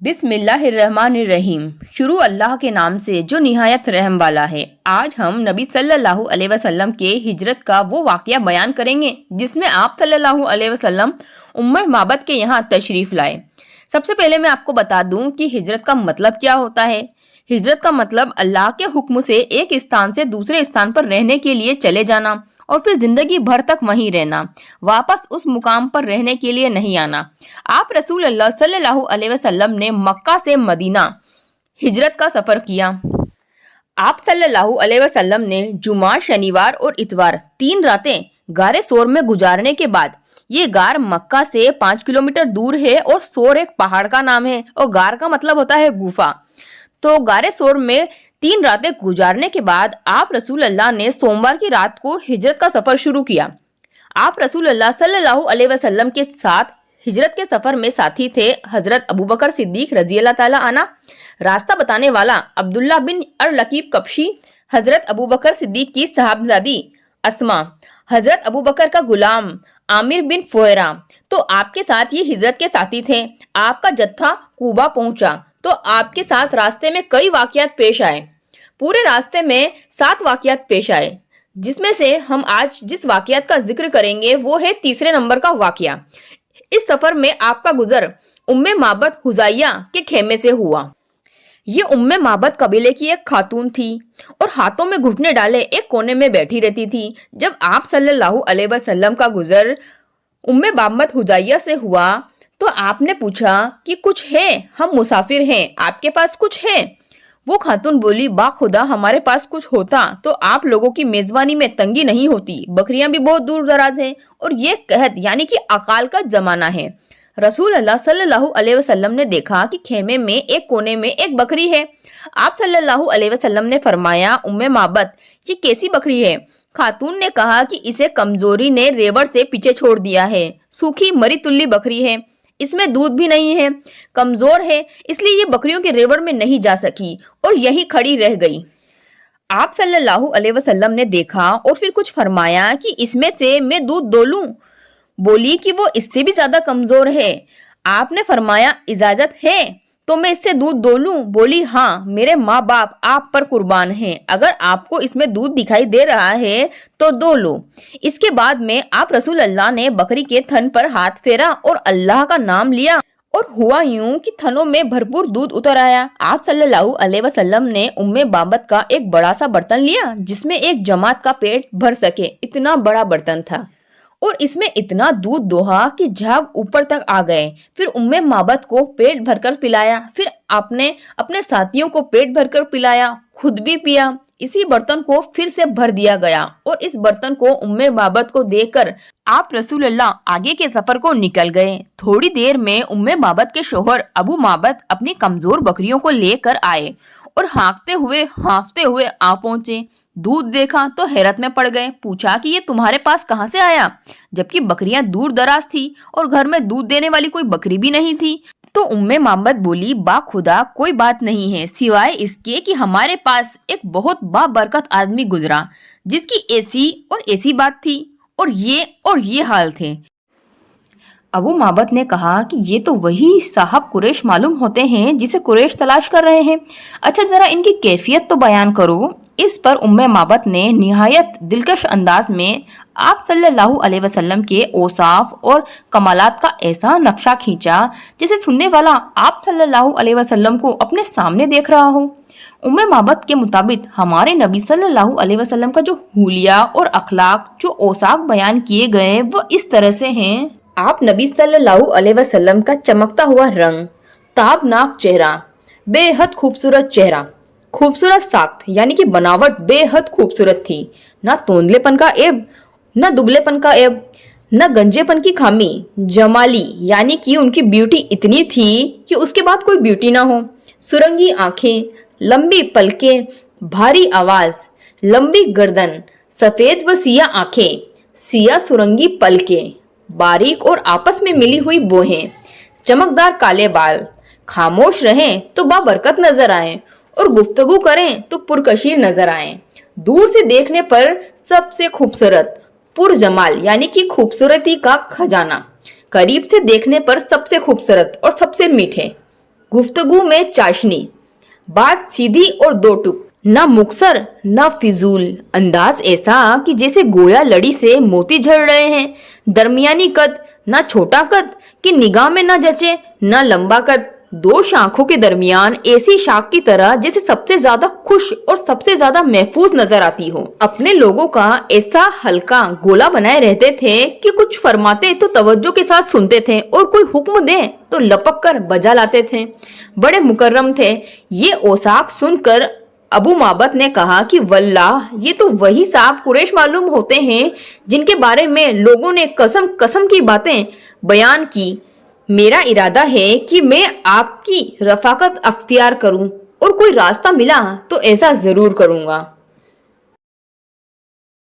बिस्मिल्लाहिर्रहमानिर्रहीम। शुरू अल्लाह के नाम से जो निहायत रहम वाला है। आज हम नबी सल्लल्लाहु अलैहि वसल्लम के हिजरत का वो वाक़या बयान करेंगे जिसमें आप सल्लल्लाहु अलैहि वसल्लम उम्मे माबद के यहाँ तशरीफ़ लाए। सबसे पहले मैं आपको बता दूं कि हिजरत का मतलब क्या होता है। हिजरत का मतलब अल्लाह के हुक्म से एक स्थान से दूसरे स्थान पर रहने के लिए चले जाना और फिर जिंदगी भर तक वहीं रहना, वापस उस मुकाम पर रहने के लिए नहीं आना। आप रसूल अल्लाह सल्लल्लाहु अलैहि वसल्लम ने मक्का से मदीना हिजरत का सफर किया। आप सल्लल्लाहु अलैहि वसल्लम ने जुमा, शनिवार और इतवार 3 रातें गारे सोर में गुजारने के बाद, ये गार मक्का से 5 किलोमीटर दूर है और सोर एक पहाड़ का नाम है और गार का मतलब होता है गुफा। तो गारे सोर में 3 रातें गुजारने के बाद आप रसूल अल्लाह ने सोमवार की रात को हिजरत का सफर शुरू किया। आप रसूल अल्लाह सल्लल्लाहु अलैहि वसल्लम के साथ हिजरत के सफर में साथी थे हजरत अबू बकर सिद्दीक रजी अल्लाह ताला अन्हु, रास्ता बताने वाला अब्दुल्ला बिन अरलकीब कपशी, हजरत अबू बकर सिद्दीक की साहबजादी अस्मा, हजरत अबू बकर का गुलाम आमिर बिन फुहैरा। तो आपके साथ ये हिजरत के साथी थे। आपका जत्था कूबा पहुंचा तो आपके साथ रास्ते में कई वाकयात पेश आए। पूरे रास्ते में 7 वाकयात पेश आए, जिसमें से हम आज जिस वाकयात का जिक्र करेंगे वो है तीसरे नंबर का वाकया। इस सफर में आपका गुजर उम्मे माबद हुजाइया के खेमे से हुआ। ये उम्मे माबद कबीले की एक खातून थी और हाथों में घुटने डाले एक कोने में बैठी रहती थी। जब आप सल्लल्लाहु अलैहि वसल्लम का गुजर उम्मे माबद हुजाइया से हुआ तो आपने पूछा कि कुछ है, हम मुसाफिर हैं, आपके पास कुछ है? वो खातून बोली, बा खुदा हमारे पास कुछ होता तो आप लोगों की मेजबानी में तंगी नहीं होती, बकरियां भी बहुत दूर दराज हैं और ये कहत यानी कि अकाल का जमाना है। रसूल अल्लाह सल्लल्लाहु अलैहि वसल्लम ने देखा कि खेमे में एक कोने में एक बकरी है। आप सल्लल्लाहु अलैहि वसल्लम ने फरमाया, उम्मे माबद ये कैसी बकरी है? खातून ने कहा कि इसे कमजोरी ने रेवड़ से पीछे छोड़ दिया है, सूखी मरी तुल्ली बकरी है, इसमें दूध भी नहीं है, कमजोर है, इसलिए ये बकरियों के रेवड़ में नहीं जा सकी और यहीं खड़ी रह गई। आप सल्लल्लाहु अलैहि वसल्लम ने देखा और फिर कुछ फरमाया कि इसमें से मैं दूध डोलूं? बोली कि वो इससे भी ज्यादा कमजोर है। आपने फरमाया, इजाजत है तो मैं इससे दूध डोलूं? बोली, हाँ, मेरे माँ बाप आप पर कुर्बान हैं, अगर आपको इसमें दूध दिखाई दे रहा है तो दो लो। इसके बाद में आप रसूल अल्लाह ने बकरी के थन पर हाथ फेरा और अल्लाह का नाम लिया और हुआ यूं कि थनों में भरपूर दूध उतर आया। आप सल्लल्लाहु अलैहि वसल्लम ने उम्मे माबद का एक बड़ा सा बर्तन लिया जिसमें एक जमात का पेट भर सके, इतना बड़ा बर्तन था और इसमें इतना दूध दोहा कि झाग ऊपर तक आ गए। फिर उम्मे माबद को पेट भरकर पिलाया, फिर आपने अपने साथियों को पेट भरकर पिलाया, खुद भी पिया। इसी बर्तन को फिर से भर दिया गया और इस बर्तन को उम्मे माबद को देकर आप रसूल अल्लाह आगे के सफर को निकल गए। थोड़ी देर में उम्मे माबद के शोहर अबू माबद अपनी कमजोर बकरियों को लेकर आए और हांफते हुए आ पहुंचे। दूध देखा तो हैरत में पड़ गए। पूछा कि ये तुम्हारे पास कहाँ से आया, जबकि बकरियां दूर दराज थी और घर में दूध देने वाली कोई बकरी भी नहीं थी। तो उम्मे माबद बोली, बा खुदा कोई बात नहीं है सिवाय इसके कि हमारे पास एक बहुत बाबरकत आदमी गुजरा जिसकी ऐसी बात थी और ये हाल थे। अबू माबद ने कहा कि ये तो वही साहब कुरैश मालूम होते हैं जिसे कुरैश तलाश कर रहे हैं। अच्छा, जरा इनकी कैफियत तो बयान करो। इस पर उम्मे माबद ने निहायत दिलकश अंदाज में आप सल्लल्लाहु अलैहि वसल्लम के औसाफ और कमालात का ऐसा नक्शा खींचा जैसे सुनने वाला आप सल्लल्लाहु अलैहि वसल्लम को अपने सामने देख रहा हो। उम्मे माबद के मुताबिक हमारे नबी सल्लल्लाहु अलैहि वसल्लम का जो हुलिया और अखलाक, जो औसाफ बयान किए गए वो इस तरह से हैं। आप नबी सल्लल्लाहु अलैहि वसल्लम का चमकता हुआ रंग, ताबनाक चेहरा, बेहद खूबसूरत चेहरा, खूबसूरत साख्त यानी कि बनावट बेहद खूबसूरत थी। ना तोंदलेपन का ऐब, ना दुबलेपन का ऐब, ना गंजेपन की खामी। जमाली यानी कि उनकी ब्यूटी इतनी थी कि उसके बाद कोई ब्यूटी ना हो। सुरंगी आंखें, लंबी पलकें, भारी आवाज, लंबी गर्दन, सफेद व सिया आंखें, सिया सुरंगी पलकें, बारीक और आपस में मिली हुई बोहें, चमकदार काले बाल, खामोश रहें तो बाबरकत नजर आए और गुफ्तगू करें तो पुरकशीर नजर आए। दूर से देखने पर सबसे खूबसूरत, पुरजमाल यानी कि खूबसूरती का खजाना, करीब से देखने पर सबसे खूबसूरत और सबसे मीठे, गुफ्तगू में चाशनी, बात सीधी और दो टुक, न मुक्सर न फिजूल, अंदाज ऐसा कि जैसे गोया लड़ी से मोती झड़ रहे हैं, दरमियानी कद, न छोटा कद कि निगाह में न जचे, न लंबा कद, दो शाखों के दरमियान ऐसी शाख की तरह जैसे सबसे ज्यादा खुश और सबसे ज्यादा महफूज नजर आती हो। अपने लोगों का ऐसा हल्का गोला बनाए रहते थे कि कुछ फरमाते तो तवज्जो के साथ सुनते थे और कोई हुक्म दे तो लपक कर बजा लाते थे। बड़े मुकर्रम थे। ये औसाक सुनकर अबू माबत ने कहा कि वल्लाह, ये तो वही साहब कुरैश मालूम होते हैं जिनके बारे में लोगों ने कसम कसम की बातें बयान की। मेरा इरादा है कि मैं आपकी रफाकत अख्तियार करूं और कोई रास्ता मिला तो ऐसा जरूर करूंगा।